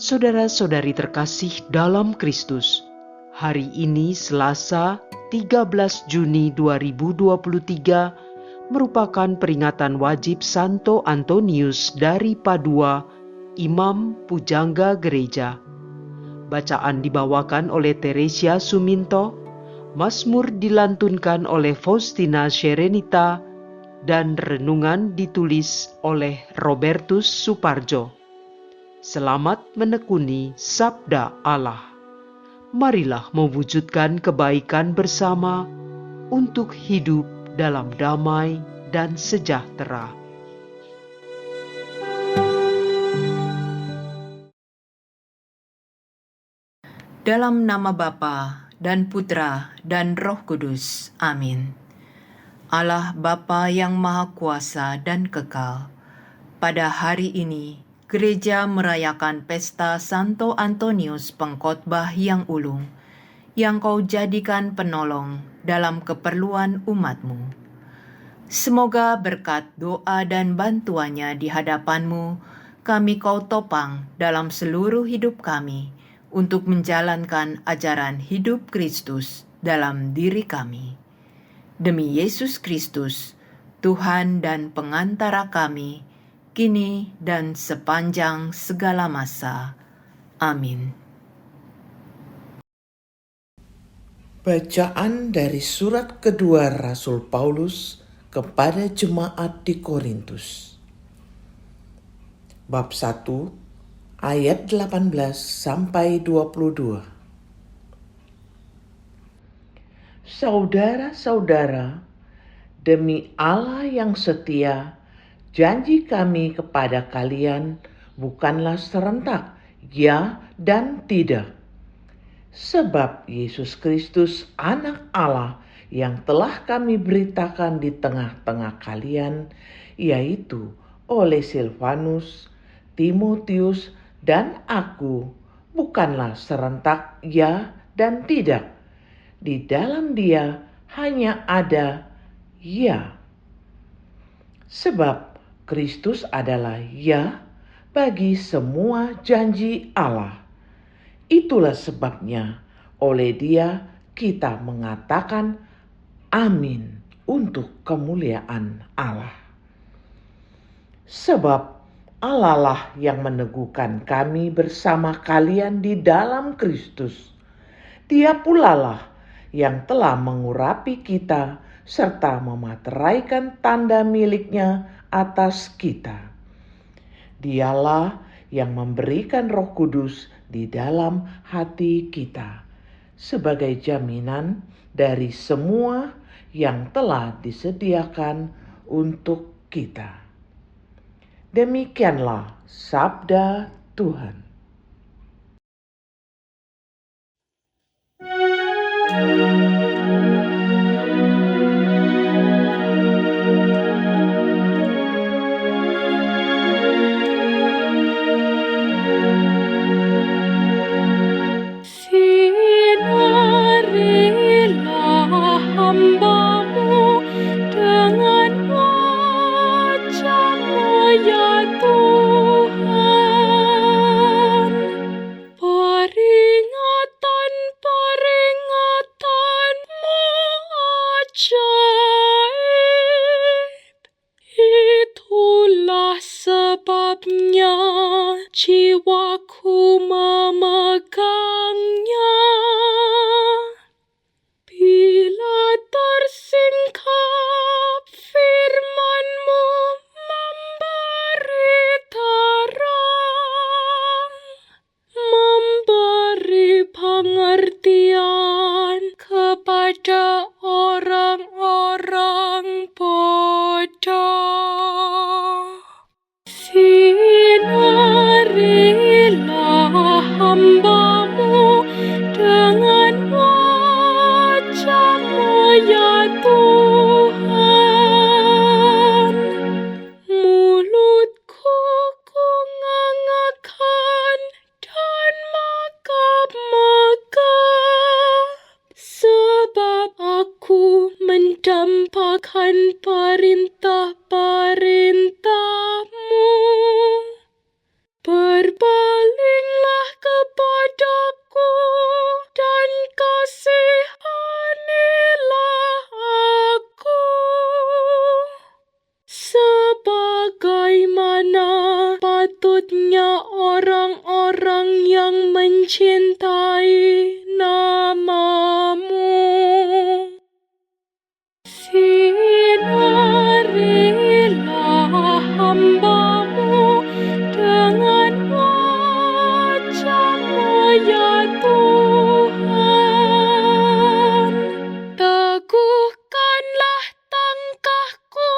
Saudara-saudari terkasih dalam Kristus, hari ini Selasa 13 Juni 2023 merupakan peringatan wajib Santo Antonius dari Padua, Imam Pujangga Gereja. Bacaan dibawakan oleh Teresia Suminto, Mazmur dilantunkan oleh Faustina Sherenita, dan renungan ditulis oleh Robertus Suparjo. Selamat menekuni Sabda Allah. Marilah mewujudkan kebaikan bersama untuk hidup dalam damai dan sejahtera. Dalam nama Bapa dan Putra dan Roh Kudus. Amin. Allah Bapa yang Maha Kuasa dan Kekal, pada hari ini Gereja merayakan pesta Santo Antonius Pengkhotbah yang ulung, yang Kau jadikan penolong dalam keperluan umat-Mu. Semoga berkat doa dan bantuannya di hadapan-Mu, kami Kau topang dalam seluruh hidup kami, untuk menjalankan ajaran hidup Kristus dalam diri kami. Demi Yesus Kristus, Tuhan dan pengantara kami, kini dan sepanjang segala masa. Amin. Bacaan dari surat kedua Rasul Paulus kepada jemaat di Korintus. Bab 1 ayat 18 sampai 22. Saudara-saudara, demi Allah yang setia, janji kami kepada kalian bukanlah serentak ya dan tidak. Sebab Yesus Kristus anak Allah yang telah kami beritakan di tengah-tengah kalian, yaitu oleh Silvanus, Timotius, dan aku, bukanlah serentak ya dan tidak. Di dalam Dia hanya ada ya. Sebab Kristus adalah ya bagi semua janji Allah. Itulah sebabnya oleh Dia kita mengatakan amin untuk kemuliaan Allah. Sebab Allah lah yang meneguhkan kami bersama kalian di dalam Kristus. Dia pula lah yang telah mengurapi kita serta memateraikan tanda miliknya atas kita. Dialah yang memberikan Roh Kudus di dalam hati kita sebagai jaminan dari semua yang telah disediakan untuk kita. Demikianlah sabda Tuhan. Sebabnya jiwaku memegangnya. Bila tersingkap firman-Mu memberi terang, memberi pengertian kepada orang-orang bodoh. Sinarilah hamba-Mu dengan wajah-Mu ya Tuhan. Mulutku ku ngangakan dan megap-megap, sebab aku mendampakan perintah-perintah-Mu. Berbalinglah sepatutnya orang-orang yang mencintai nama-Mu. Sinarilah hamba-Mu dengan wajah-Mu, ya Tuhan. Teguhkanlah langkahku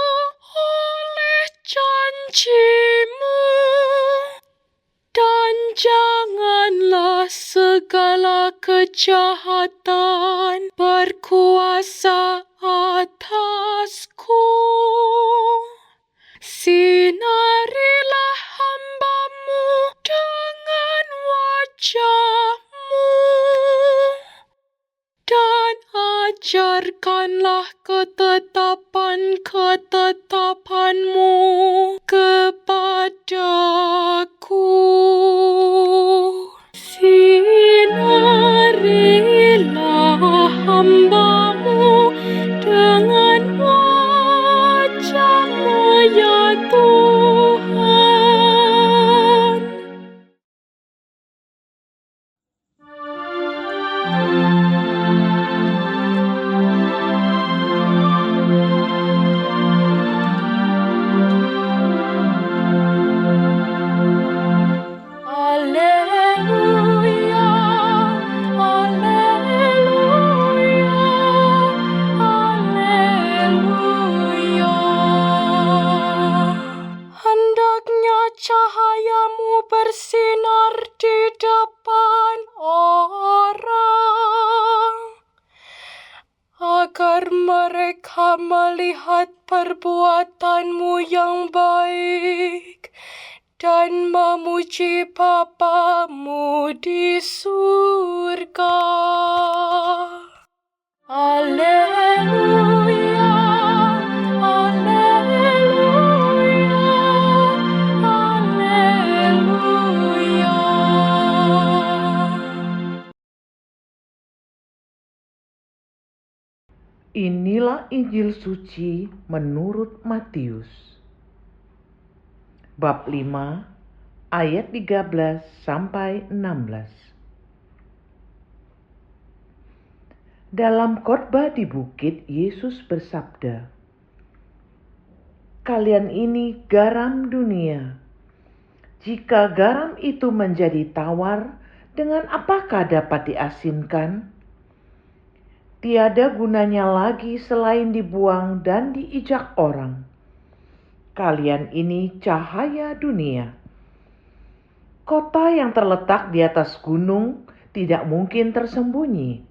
oleh janji-Mu, dan janganlah segala kejahatan berkuasa atasku. Sinarilah hamba-Mu dengan wajah-Mu, dan ajarkanlah ketetapan-ketetapan-Mu kepadaku. Sinarilah hamba-Mu dengan wajah-Mu, ya Tuhan. Haleluya, haleluya, haleluya. Hendaknya cahaya-Mu bersinar di depan orang, agar mereka melihat perbuatan-Mu yang baik dan memuji Bapa-Mu di surga. Haleluya, haleluya, haleluya. Inilah Injil suci menurut Matius. Bab 5 ayat 13 sampai 16. Dalam khotbah di bukit, Yesus bersabda, "Kalian ini garam dunia. Jika garam itu menjadi tawar, dengan apakah dapat diasinkan? Tiada gunanya lagi selain dibuang dan diijak orang. Kalian ini cahaya dunia. Kota yang terletak di atas gunung tidak mungkin tersembunyi.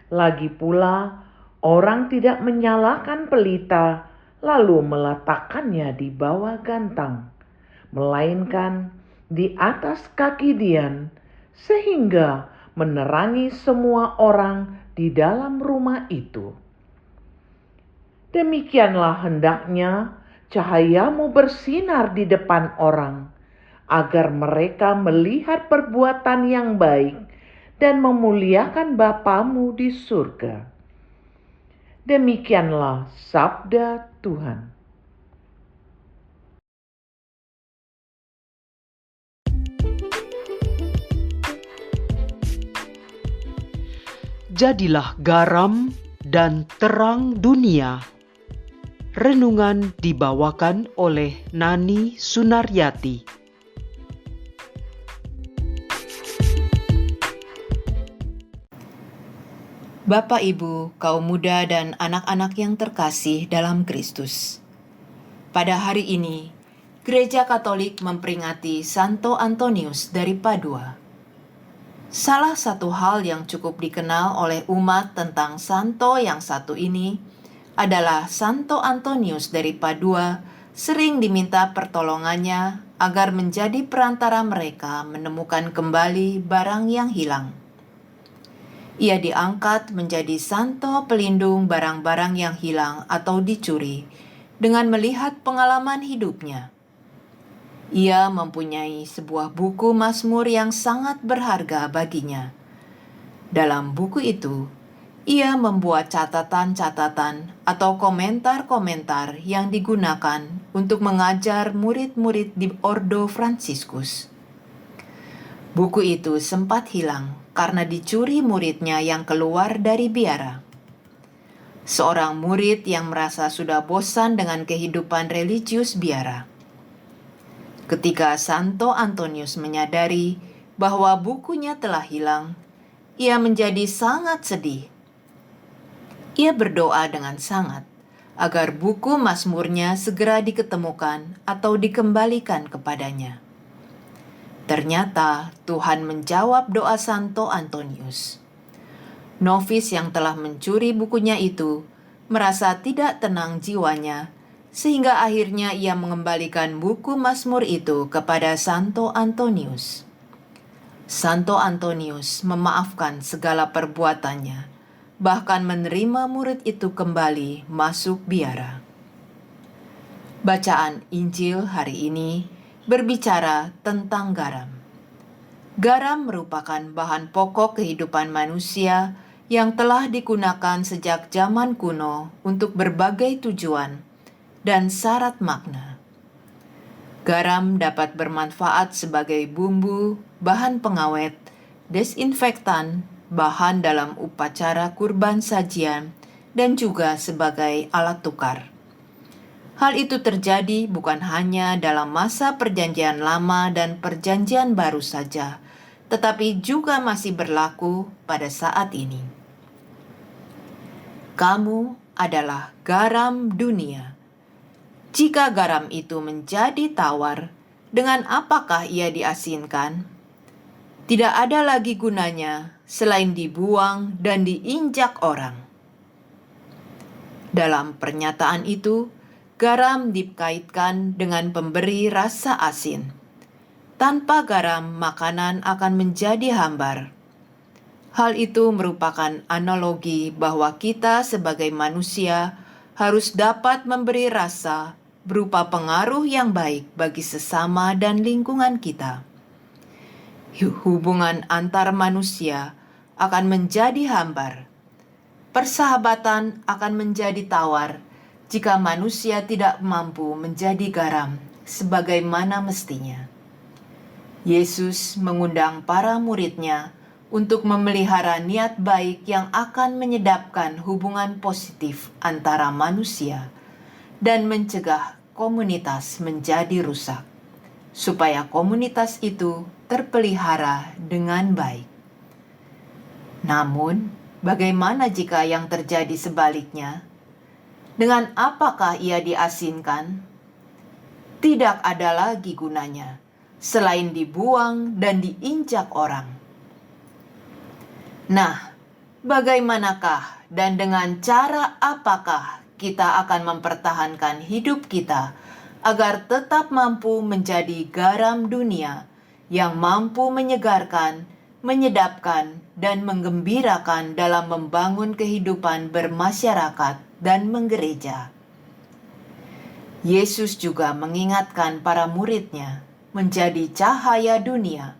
Lagi pula, orang tidak menyalakan pelita lalu meletakkannya di bawah gantang, melainkan di atas kaki dian, sehingga menerangi semua orang di dalam rumah itu. Demikianlah hendaknya cahayamu bersinar di depan orang, agar mereka melihat perbuatan yang baik dan memuliakan Bapamu di surga." Demikianlah sabda Tuhan. Jadilah garam dan terang dunia. Renungan dibawakan oleh Nani Sunaryati. Bapak, Ibu, kaum muda dan anak-anak yang terkasih dalam Kristus. Pada hari ini, Gereja Katolik memperingati Santo Antonius dari Padua. Salah satu hal yang cukup dikenal oleh umat tentang santo yang satu ini adalah Santo Antonius dari Padua sering diminta pertolongannya agar menjadi perantara mereka menemukan kembali barang yang hilang. Ia diangkat menjadi santo pelindung barang-barang yang hilang atau dicuri dengan melihat pengalaman hidupnya. Ia mempunyai sebuah buku Mazmur yang sangat berharga baginya. Dalam buku itu, Ia membuat catatan-catatan atau komentar-komentar yang digunakan untuk mengajar murid-murid di Ordo Fransiskus. Buku itu sempat hilang karena dicuri muridnya yang keluar dari biara. Seorang murid yang merasa sudah bosan dengan kehidupan religius biara. Ketika Santo Antonius menyadari bahwa bukunya telah hilang, ia menjadi sangat sedih. Ia berdoa dengan sangat agar buku Mazmurnya segera diketemukan atau dikembalikan kepadanya. Ternyata Tuhan menjawab doa Santo Antonius. Novis yang telah mencuri bukunya itu merasa tidak tenang jiwanya, sehingga akhirnya ia mengembalikan buku Mazmur itu kepada Santo Antonius. Santo Antonius memaafkan segala perbuatannya, bahkan menerima murid itu kembali masuk biara. Bacaan Injil hari ini berbicara tentang garam. Garam merupakan bahan pokok kehidupan manusia yang telah digunakan sejak zaman kuno untuk berbagai tujuan dan syarat makna. Garam dapat bermanfaat sebagai bumbu, bahan pengawet, desinfektan, bahan dalam upacara kurban sajian, dan juga sebagai alat tukar. Hal itu terjadi bukan hanya dalam masa Perjanjian Lama dan Perjanjian Baru saja, tetapi juga masih berlaku pada saat ini. Kamu adalah garam dunia. Jika garam itu menjadi tawar, dengan apakah ia diasinkan? Tidak ada lagi gunanya selain dibuang dan diinjak orang. Dalam pernyataan itu, garam dikaitkan dengan pemberi rasa asin. Tanpa garam, makanan akan menjadi hambar. Hal itu merupakan analogi bahwa kita sebagai manusia harus dapat memberi rasa berupa pengaruh yang baik bagi sesama dan lingkungan kita. Hubungan antar manusia akan menjadi hambar. Persahabatan akan menjadi tawar jika manusia tidak mampu menjadi garam sebagaimana mestinya. Yesus mengundang para murid-Nya untuk memelihara niat baik yang akan menyedapkan hubungan positif antara manusia dan mencegah komunitas menjadi rusak, supaya komunitas itu terpelihara dengan baik. Namun, bagaimana jika yang terjadi sebaliknya? Dengan apakah ia diasinkan? Tidak ada lagi gunanya, selain dibuang dan diinjak orang. Nah, bagaimanakah dan dengan cara apakah kita akan mempertahankan hidup kita agar tetap mampu menjadi garam dunia yang mampu menyegarkan, menyedapkan, dan menggembirakan dalam membangun kehidupan bermasyarakat dan menggereja? Yesus juga mengingatkan para murid-Nya menjadi cahaya dunia.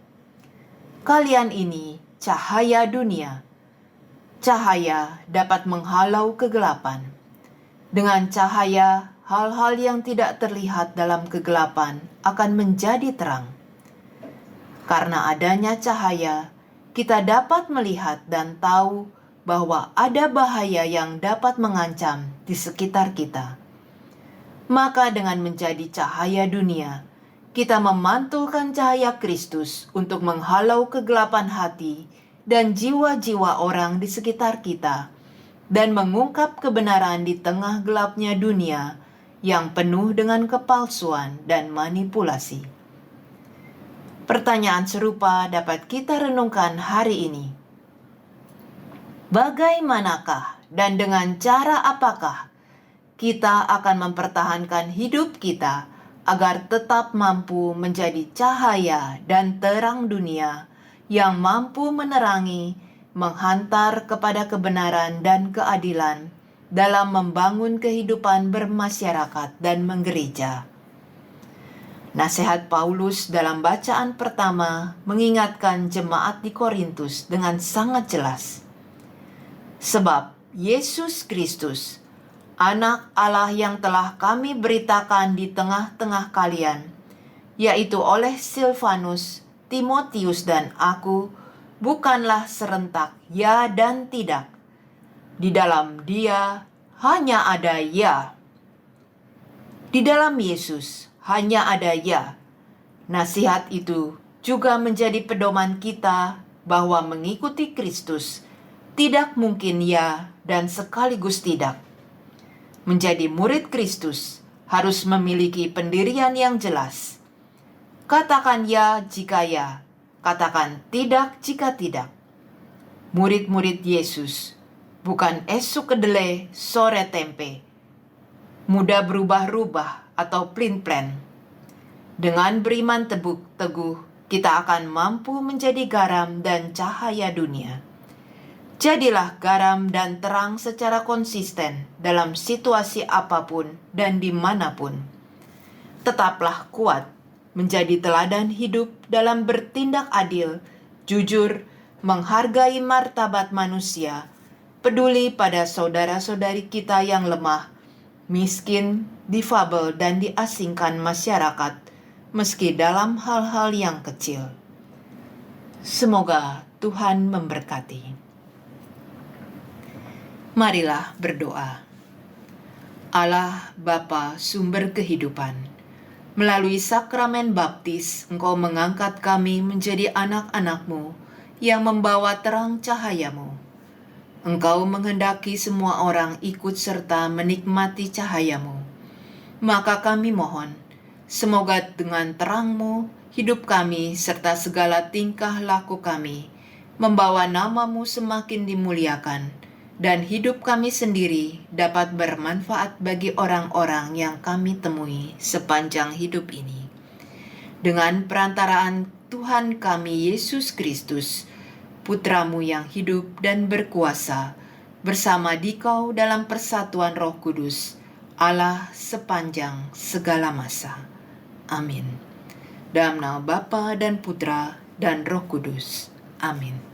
Kalian ini cahaya dunia. Cahaya dapat menghalau kegelapan. Dengan cahaya, hal-hal yang tidak terlihat dalam kegelapan akan menjadi terang. Karena adanya cahaya, kita dapat melihat dan tahu bahwa ada bahaya yang dapat mengancam di sekitar kita. Maka dengan menjadi cahaya dunia, kita memantulkan cahaya Kristus untuk menghalau kegelapan hati dan jiwa-jiwa orang di sekitar kita, dan mengungkap kebenaran di tengah gelapnya dunia yang penuh dengan kepalsuan dan manipulasi. Pertanyaan serupa dapat kita renungkan hari ini. Bagaimanakah dan dengan cara apakah kita akan mempertahankan hidup kita agar tetap mampu menjadi cahaya dan terang dunia yang mampu menerangi, menghantar kepada kebenaran dan keadilan dalam membangun kehidupan bermasyarakat dan menggereja? Nasihat Paulus dalam bacaan pertama mengingatkan jemaat di Korintus dengan sangat jelas. Sebab Yesus Kristus, Anak Allah yang telah kami beritakan di tengah-tengah kalian, yaitu oleh Silvanus, Timotius dan aku, bukanlah serentak ya dan tidak. Di dalam Dia hanya ada ya. Di dalam Yesus hanya ada ya. Nasihat itu juga menjadi pedoman kita bahwa mengikuti Kristus tidak mungkin ya dan sekaligus tidak. Menjadi murid Kristus harus memiliki pendirian yang jelas. Katakan ya jika ya, katakan tidak jika tidak. Murid-murid Yesus bukan esuk kedelai sore tempe, mudah berubah-ubah atau plin-plan. Dengan beriman teguh, kita akan mampu menjadi garam dan cahaya dunia. Jadilah garam dan terang secara konsisten dalam situasi apapun dan dimanapun. Tetaplah kuat, menjadi teladan hidup dalam bertindak adil, jujur, menghargai martabat manusia, peduli pada saudara-saudari kita yang lemah, miskin, difabel, dan diasingkan masyarakat, meski dalam hal-hal yang kecil. Semoga Tuhan memberkati. Marilah berdoa. Allah Bapa sumber kehidupan, melalui sakramen baptis Engkau mengangkat kami menjadi anak-anak-Mu yang membawa terang cahaya-Mu. Engkau menghendaki semua orang ikut serta menikmati cahaya-Mu. Maka kami mohon, semoga dengan terang-Mu, hidup kami serta segala tingkah laku kami, membawa nama-Mu semakin dimuliakan, dan hidup kami sendiri dapat bermanfaat bagi orang-orang yang kami temui sepanjang hidup ini. Dengan perantaraan Tuhan kami Yesus Kristus, Putra-Mu yang hidup dan berkuasa, bersama Dikau dalam persatuan Roh Kudus, Allah sepanjang segala masa. Amin. Dalam nama Bapa dan Putra dan Roh Kudus. Amin.